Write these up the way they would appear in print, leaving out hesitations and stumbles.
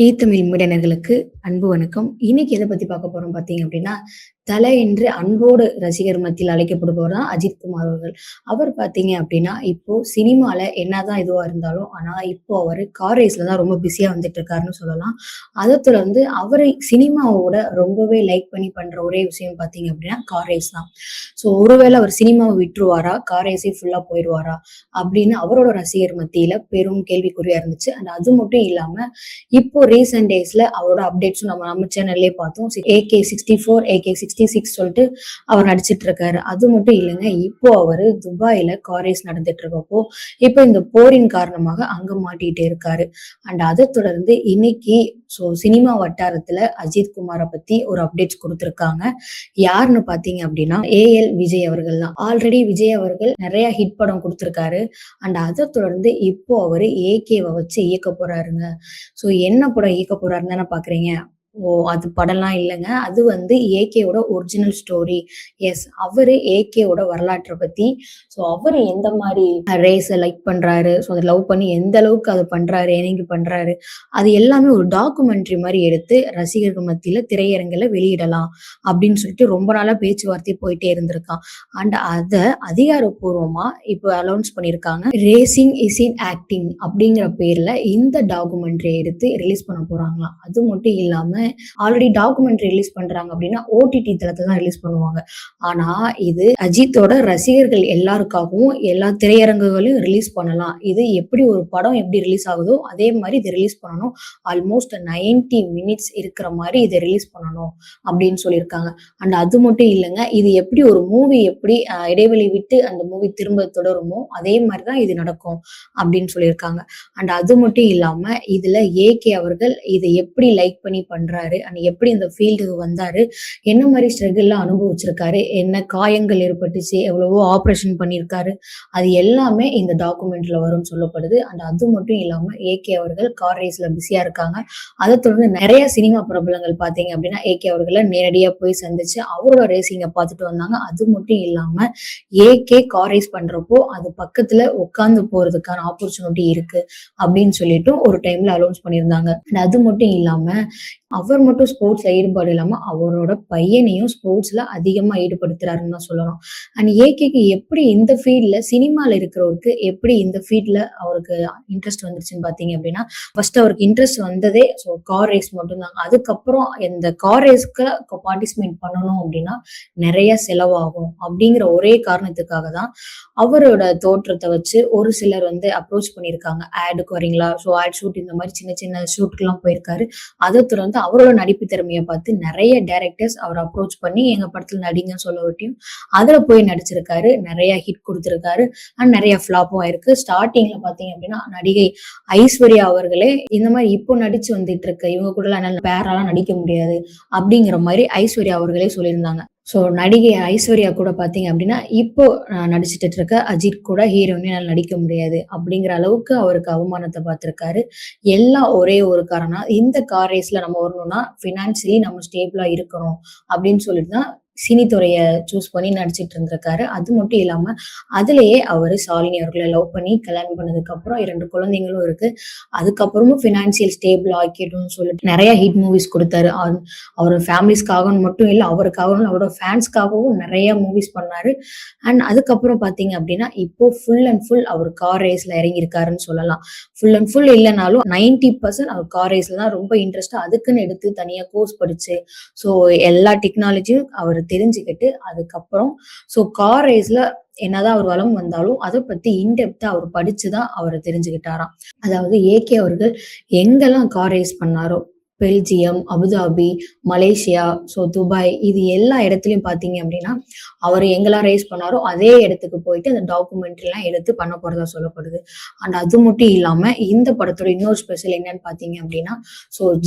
ஈத்தமிழ் மீடியனர்களுக்கு அன்பு வணக்கம். இன்னைக்கு எதை பத்தி பார்க்க போறோம் பார்த்தீங்க அப்படின்னா, தல என்று அன்போடு ரசிகர் மத்தியில் அழைக்கப்படுபவர் தான் அஜித் குமார் அவர்கள். அவர் பார்த்தீங்க அப்படின்னா, இப்போ சினிமால என்னதான் இதுவா இருந்தாலும், ஆனா இப்போ அவரு கார் ரேஸ்ல தான் ரொம்ப பிஸியா வந்துட்டு இருக்காருன்னு சொல்லலாம். அதை தொடர்ந்து அவரை சினிமாவோட ரொம்பவே லைக் பண்ணி பண்ற ஒரே விஷயம் பார்த்தீங்க அப்படின்னா, கார் ரேஸ் தான். ஸோ ஒருவேளை அவர் சினிமாவை விட்டுருவாரா, கார் ரேஸே ஃபுல்லா போயிடுவாரா அப்படின்னு அவரோட ரசிகர் மத்தியில பெரும் கேள்விக்குறியா இருந்துச்சு. அண்ட் அது மட்டும் இல்லாம இப்போ ரீசெண்ட் டேஸ்ல அவரோட அப்டேட்ஸும் நம்ம சேனல்லே பார்த்தோம். AK-64 AK-66 சொல்லிட்டு அவர் நடிச்சிட்டு இருக்காரு. அது மட்டும் இல்லைங்க, இப்போ அவரு துபாயில கார் ரேஸ் நடந்துட்டு இருக்கப்போ இப்போ இந்த போரின் காரணமாக அங்க மாட்டிட்டு இருக்காரு. அண்ட் அதை தொடர்ந்து இன்னைக்கு சினிமா வட்டாரத்துல அஜித் குமாரை பத்தி ஒரு அப்டேட்ஸ் கொடுத்திருக்காங்க. யாருன்னு பாத்தீங்க அப்படின்னா AL விஜய் அவர்கள் தான். ஆல்ரெடி விஜய் அவர்கள் நிறைய ஹிட் படம் கொடுத்திருக்காரு. அண்ட் அதை தொடர்ந்து இப்போ அவரு AK-வை வச்சு இயக்க போறாருங்க. என்ன படம் இயக்க போறாருன்னு தானே பாக்குறீங்க. அது படம்லாம் இல்லைங்க. அது வந்து AK-யோட ஒரிஜினல் ஸ்டோரி. எஸ், அவரு AK-யோட வரலாற்றை பத்தி அவரு எந்த மாதிரி ரேஸை லைக் பண்றாரு, அதை லவ் பண்ணி எந்த அளவுக்கு அதை பண்றாரு, என்னைக்கு பண்றாரு, அது எல்லாமே ஒரு டாக்குமெண்ட்ரி மாதிரி எடுத்து ரசிகர்கள் மத்தியில திரையரங்குல வெளியிடலாம் அப்படின்னு சொல்லிட்டு ரொம்ப நாளா பேச்சுவார்த்தை போயிட்டே இருந்திருக்கான். அண்ட் அதை அதிகாரப்பூர்வமா இப்போ அனௌன்ஸ் பண்ணியிருக்காங்க. ரேசிங் இஸ் இன் ஆக்டிங் அப்படிங்கிற பேர்ல இந்த டாக்குமெண்ட்ரி எடுத்து ரிலீஸ் பண்ண போறாங்களாம். அது மட்டும் இல்லாம ஆல்ரெடி டாக்குமெண்ட்ரி ரிலீஸ் பண்றாங்க அப்படின்னா OTT தளத்தை தான் ரிலீஸ் பண்ணுவாங்க. ஆனா இது அஜித்தோட ரசிகர்கள் எல்லாருக்காகவும் எல்லா திரையரங்குகளையும் ரிலீஸ் பண்ணலாம். இது எப்படி ஒரு படம் எப்படி ரிலீஸ் ஆகுதோ அதே மாதிரி இதை ரிலீஸ் பண்ணணும். ஆல்மோஸ்ட் 90 மினிட்ஸ் இருக்கிற மாதிரி இதை ரிலீஸ் பண்ணணும் அப்படின்னு சொல்லியிருக்காங்க. அண்ட் அது மட்டும் இல்லைங்க, இது எப்படி ஒரு மூவி எப்படி இடைவெளி விட்டு அந்த மூவி திரும்ப தொடருமோ அதே மாதிரிதான் இது நடக்கும் அப்படின்னு சொல்லியிருக்காங்க. அண்ட் அது மட்டும் இல்லாம இதுல AK அவர்கள் இதை எப்படி லைக் பண்ணி பண்றாரு, அண்ட் எப்படி இந்த ஃபீல்டுக்கு வந்தாரு, என்ன மாதிரி ஸ்ட்ரகிள்லாம் அனுபவிச்சிருக்காரு, என்ன காயங்கள் ஏற்பட்டுச்சு, எவ்வளவோ ஆப்ரேஷன் பண்ணியிருக்காரு, அது எல்லாமே இந்த டாக்குமெண்ட்ல வரும்னு சொல்லப்படுது. அண்ட் அது மட்டும் இல்லாம AK அவர்கள் கார் ரேஸ்ல பிஸியா இருக்காங்க. அதை தொடர்ந்து நிறைய சினிமா பிரபலங்கள் பாத்தீங்க அப்படின்னா AK அவர்களை நேரடியா போய் சந்திச்சு அவரோட ரேசிங்க பார்த்துட்டு வந்தாங்க. அது மட்டும் இல்லாம AK கார் ரேஸ் பண்றப்போ அது பக்கத்துல உட்கார்ந்து போறதுக்கான ஆப்பர்ச்சுனிட்டி இருக்கு அப்படின்னு சொல்லிட்டு ஒரு டைம்ல அனௌன்ஸ் பண்ணியிருந்தாங்க. அது மட்டும் இல்லாம அவர் மட்டும் ஸ்போர்ட்ஸ்ல ஈடுபாடு இல்லாம அவரோட பையனையும் ஸ்போர்ட்ஸ்ல அதிகமா ஈடுபடுத்துறாருன்னு தான் சொல்லணும். அண்ட் AK-க்கு எப்படி இந்த ஃபீல்ட்ல சினிமால இருக்கிறவருக்கு எப்படி இந்த ஃபீல்ட்ல அவருக்கு இன்ட்ரெஸ்ட் வந்துருச்சுன்னு பாத்தீங்க அப்படின்னா, ஃபர்ஸ்ட் அவருக்கு இன்ட்ரெஸ்ட் வந்ததே கார் ரேஸ் மட்டும்தான். அதுக்கப்புறம் இந்த கார் ரேஸ்க்கு பார்ட்டிசிபேட் பண்ணணும் அப்படின்னா நிறைய செலவாகும் அப்படிங்கிற ஒரே காரணத்துக்காக தான் அவரோட தோற்றத்தை வச்சு ஒரு சிலர் வந்து அப்ரோச் பண்ணியிருக்காங்க. ஆடுக்கு வரீங்களா, ஆட் ஷூட் இந்த மாதிரி சின்ன சின்ன ஷூட்க்கு எல்லாம் போயிருக்காரு. அதை தொடர்ந்து அவரோட நடிப்பு திறமையை பார்த்து நிறைய டைரக்டர்ஸ் அவர் அப்ரோச் பண்ணி எங்க படத்துல நடிங்கன்னு சொல்ல விட்டியும் அதுல போய் நடிச்சிருக்காரு. நிறைய ஹிட் கொடுத்திருக்காரு. அண்ட் நிறைய ஃபிளாப்பும் ஆயிருக்கு. ஸ்டார்டிங்ல பாத்தீங்க அப்படின்னா நடிகை ஐஸ்வர்யா அவர்களே இந்த மாதிரி இப்போ நடிச்சு வந்துட்டு இருக்க இவங்க கூட எல்லாம் பேரெல்லாம் நடிக்க முடியாது அப்படிங்கிற மாதிரி ஐஸ்வர்யா அவர்களே சொல்லியிருந்தாங்க. நடிகை ஐஸ்வர்யா கூட பாத்தீங்க அப்படின்னா இப்போ நடிச்சுட்டு இருக்க அஜித் கூட ஹீரோயினா நடிக்க முடியாது அப்படிங்கிற அளவுக்கு அவருக்கு அவமானத்தை பார்த்திருக்காரு. எல்லாம் ஒரே ஒரு காரணம், இந்த கார் ரேஸ்ல நம்ம வரணும்னா பினான்சியலி நம்ம ஸ்டேபிளா இருக்கணும் அப்படின்னு சொல்லிட்டு தான் சினித்துறைய சூஸ் பண்ணி நடிச்சிட்டு இருந்திருக்காரு. அது மட்டும் இல்லாம அதுலயே அவரு ஷாலினி அவர்களை லவ் பண்ணி கல்யாணம் பண்ணதுக்கு அப்புறம் 2 குழந்தைங்களும் இருக்கு. அதுக்கப்புறமும் பினான்சியல் ஸ்டேபிள் ஆக்கிடும்னு சொல்லிட்டு நிறைய ஹிட் மூவிஸ் கொடுத்தாரு. அவரோட ஃபேமிலிஸ்க்காக மட்டும் இல்லை, அவருக்காகவும் அவரோட ஃபேன்ஸ்க்காகவும் நிறைய மூவிஸ் பண்ணாரு. அண்ட் அதுக்கப்புறம் பாத்தீங்க அப்படின்னா இப்போ ஃபுல் அண்ட் ஃபுல் அவர் கார் ரேஸ்ல இறங்கி இருக்காருன்னு சொல்லலாம். ஃபுல் அண்ட் ஃபுல் இல்லைனாலும் 90% அவர் கார் ரேஸ்ல தான் ரொம்ப இன்ட்ரெஸ்ட். அதுக்குன்னு எடுத்து தனியா கோர்ஸ் படிச்சு எல்லா டெக்னாலஜியும் அவர் தெரிஞ்சுக்கிட்டு அதுக்கப்புறம் கார் ரேஸ்ல என்னதான் அவர் வளம் வந்தாலும் அதை பத்தி இன்டெப்தா அவர் படிச்சுதான் அவர் தெரிஞ்சுக்கிட்டாராம். அதாவது AK அவர்கள் எங்கெல்லாம் கார் ரேஸ் பண்ணாரோ பெல்ஜியம், அபுதாபி, மலேசியா, துபாய், இது எல்லா இடத்துலயும் பாத்தீங்க அப்படின்னா அவர் எங்கெல்லாம் ரேஸ் பண்ணாரோ அதே இடத்துக்கு போயிட்டு அந்த டாக்குமெண்ட்ரி எல்லாம் எடுத்து பண்ண போறதா சொல்லப்படுது. அண்ட் அது மட்டும் இல்லாம இந்த படத்தோட இன்னொரு ஸ்பெஷல் என்னன்னு பாத்தீங்க அப்படின்னா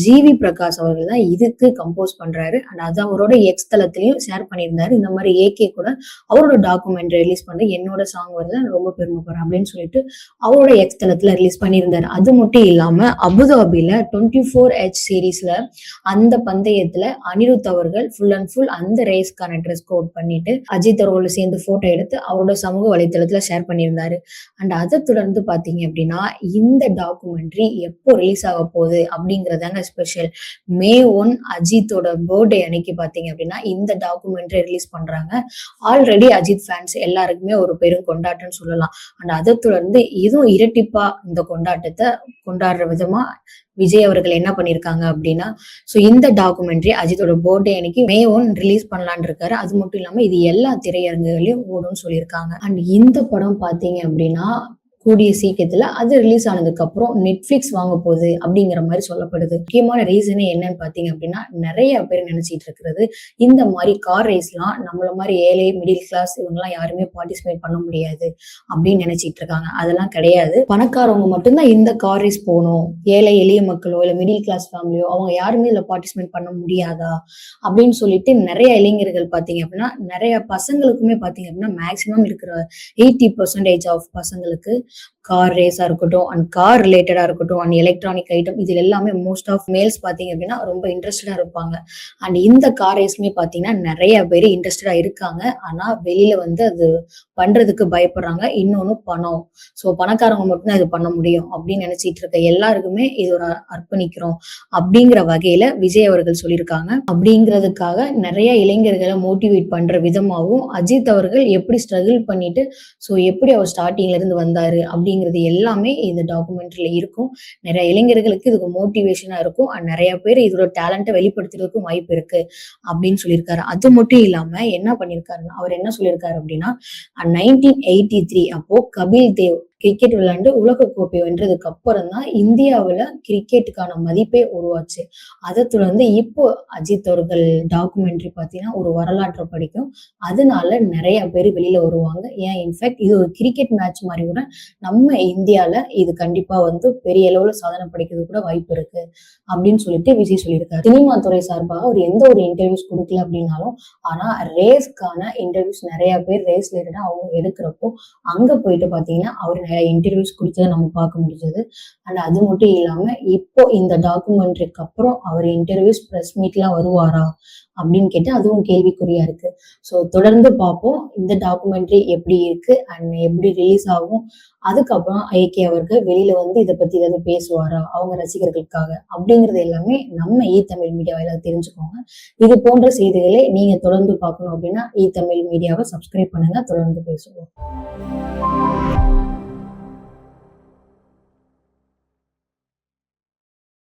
GV பிரகாஷ் அவர்கள் தான் இதுக்கு கம்போஸ் பண்றாரு. அண்ட் அது அவரோட எக்ஸ் தளத்திலையும் ஷேர் பண்ணியிருந்தாரு. இந்த மாதிரி AK கூட அவரோட டாக்குமெண்ட்ரி ரிலீஸ் பண்ண என்னோட சாங் வருது, ரொம்ப பெருமைப்படுறேன் அப்படின்னு சொல்லிட்டு அவரோட எக்ஸ் தளத்துல ரிலீஸ் பண்ணியிருந்தாரு. அது மட்டும் இல்லாம அபுதாபில 24H சீரீஸ்ல அந்த பந்தயத்துல அனிருத் அவர்கள் ஃபுல் அண்ட் ஃபுல் அந்த ரேஸ்க்கான ட்ரெஸ் கோட் பண்ணிட்டு அஜித் அவர்களோட சேர்ந்து போட்டோ எடுத்து அவரோட சமூக வலைத்தளத்துல ஷேர் பண்ணியிருந்தாரு. அண்ட் அதை தொடர்ந்து பாத்தீங்க அப்படின்னா இந்த டாக்குமெண்ட்ரி எப்போ ரிலீஸ் ஆக போகுது அப்படிங்கறதாங்க ஸ்பெஷல். மே 1 அஜித்தோட பர்த்டே அன்னைக்கு பாத்தீங்க அப்படின்னா இந்த டாக்குமெண்ட்ரி ரிலீஸ் பண்றாங்க. ஆல்ரெடி அஜித் ஃபேன்ஸ் எல்லாருக்குமே ஒரு பெரும் கொண்டாட்டம்னு சொல்லலாம். அண்ட் அதை தொடர்ந்து இதுவும் இரட்டிப்பா இந்த கொண்டாட்டத்தை கொண்டாடுற விதமா விஜய் அவர்கள் என்ன பண்ணிருக்காங்க அப்படின்னா, சோ இந்த டாக்குமெண்ட்ரி அஜித்தோட பர்த்டே அன்னைக்கு May 1 ரிலீஸ் பண்ணலான்னு இருக்காரு. அது மட்டும் இல்லாம இது எல்லா திரையரங்குகளையும் ஓடும்னு சொல்லியிருக்காங்க. அண்ட் இந்த படம் பாத்தீங்க அப்படின்னா கூடிய சீக்கிரத்துல அது ரிலீஸ் ஆனதுக்கு அப்புறம் நெட்ஃபிளிக்ஸ் வாங்க போகுது அப்படிங்கிற மாதிரி சொல்லப்படுது. முக்கியமான ரீசனே என்னன்னு பாத்தீங்க அப்படின்னா, நிறைய பேர் நினைச்சிட்டு இருக்கிறது இந்த மாதிரி கார் ரேஸ்லாம் நம்மள மாதிரி ஏழை மிடில் கிளாஸ் இவங்கெல்லாம் யாருமே பார்ட்டிசிபேட் பண்ண முடியாது அப்படின்னு நினைச்சிட்டு இருக்காங்க. அதெல்லாம் கிடையாது. பணக்காரவங்க மட்டும்தான் இந்த கார் ரேஸ் போகணும், ஏழை எளிய மக்களோ இல்ல மிடில் கிளாஸ் ஃபேமிலியோ அவங்க யாருமே இதுல பார்ட்டிசிபேட் பண்ண முடியாதா அப்படின்னு சொல்லிட்டு நிறைய இளைஞர்கள் பாத்தீங்க அப்படின்னா, நிறைய பசங்களுக்குமே பாத்தீங்க அப்படின்னா மேக்சிமம் இருக்கிற 80% ஆஃப் பசங்களுக்கு கார் ரேஸா இருக்கட்டும் அண்ட் கார் ரிலேட்டடா இருக்கட்டும் அண்ட் எலக்ட்ரானிக் ஐட்டம் இதுல எல்லாமே மோஸ்ட் ஆஃப் மேல்ஸ் பாத்தீங்க அப்படின்னா ரொம்ப இன்ட்ரெஸ்டடா இருப்பாங்க. அண்ட் இந்த கார் ரேஸ்மே பாத்தீங்கன்னா நிறைய பேர் இன்ட்ரெஸ்டடா இருக்காங்க. ஆனா வெளியில வந்து அது பண்றதுக்கு பயப்படுறாங்க. இன்னொன்னு பணம். சோ பணக்காரங்க மட்டும்தான் இது பண்ண முடியும் அப்படின்னு நினைச்சிட்டு இருக்க எல்லாருக்குமே இது ஒரு அர்ப்பணிக்கிறோம் அப்படிங்கிற வகையில விஜய் அவர்கள் சொல்லியிருக்காங்க. அப்படிங்கிறதுக்காக நிறைய இளைஞர்களை மோட்டிவேட் பண்ற விதமாகவும் அஜித் அவர்கள் எப்படி ஸ்ட்ரகிள் பண்ணிட்டு சோ எப்படி அவர் ஸ்டார்டிங்ல இருந்து வந்தாரு அப்படிங்கிறது எல்லாமே இந்த டாக்குமெண்ட்ரியில இருக்கும். நிறைய இளைஞர்களுக்கு இதுக்கு மோட்டிவேஷனா இருக்கும். நிறைய பேர் இதோட டேலண்ட்டை வெளிப்படுத்துறதுக்கும் வாய்ப்பு இருக்கு அப்படின்னு சொல்லியிருக்காரு. அது மட்டும் இல்லாம என்ன பண்ணிருக்காருன்னா, அவர் என்ன சொல்லியிருக்காரு அப்படின்னா 1983 அப்போ கபில் தேவ் கிரிக்கெட் விளையாண்டு உலக கோப்பை வென்றதுக்கு அப்புறம் தான் இந்தியாவுல கிரிக்கெட்டுக்கான மதிப்பே உருவாச்சு. அதை தொடர்ந்து இப்போ அஜித் அவர்கள் டாக்குமெண்ட்ரி பாத்தீங்கன்னா ஒரு வரலாற்றை படிக்கும். அதனால நிறைய பேர் வெளியில வருவாங்க. ஏன் இன்ஃபேக்ட் இது ஒரு கிரிக்கெட் மேட்ச் மாதிரி கூட நம்ம இந்தியால இது கண்டிப்பா வந்து பெரிய அளவுல சாதனை படைக்கிறது கூட வாய்ப்பு இருக்கு அப்படின்னு சொல்லிட்டு விஜய் சொல்லியிருக்காரு. சினிமா துறை சார்பாக அவர் எந்த ஒரு இன்டர்வியூஸ் கொடுக்கல அப்படின்னாலும், ஆனா ரேஸ்க்கான இன்டர்வியூஸ் நிறைய பேர் ரேஸ் ரிலேட்டடா அவங்க எடுக்கிறப்போ அங்க போயிட்டு பாத்தீங்கன்னா அவர் நிறைய இன்டர்வியூஸ் கொடுத்ததை நம்ம பார்க்க முடிஞ்சது. அண்ட் அது மட்டும் இல்லாம இப்போ இந்த டாக்குமெண்ட்ரிக்கு அப்புறம் அவர் இன்டர்வியூஸ் பிரஸ் மீட்லாம் வருவாரா அப்படின்னு கேட்டு அதுவும் கேள்விக்குறியா இருக்கு. சோ தொடர்ந்து பார்ப்போம் இந்த டாக்குமெண்ட்ரி எப்படி இருக்கு அண்ட் எப்படி ரிலீஸ் ஆகும். அதுக்கப்புறம் ஐகே அவர்கள் வெளியில வந்து இதை பத்தி ஏதாவது பேசுவாரா அவங்க ரசிகர்களுக்காக அப்படிங்கிறது எல்லாமே நம்ம தமிழ் மீடியா வாயிலாக தெரிஞ்சுக்கோங்க. இது போன்ற செய்திகளை நீங்க தொடர்ந்து பார்க்கணும் அப்படின்னா தமிழ் மீடியாவை சப்ஸ்கிரைப் பண்ணுங்க. தொடர்ந்து பேசுவோம்.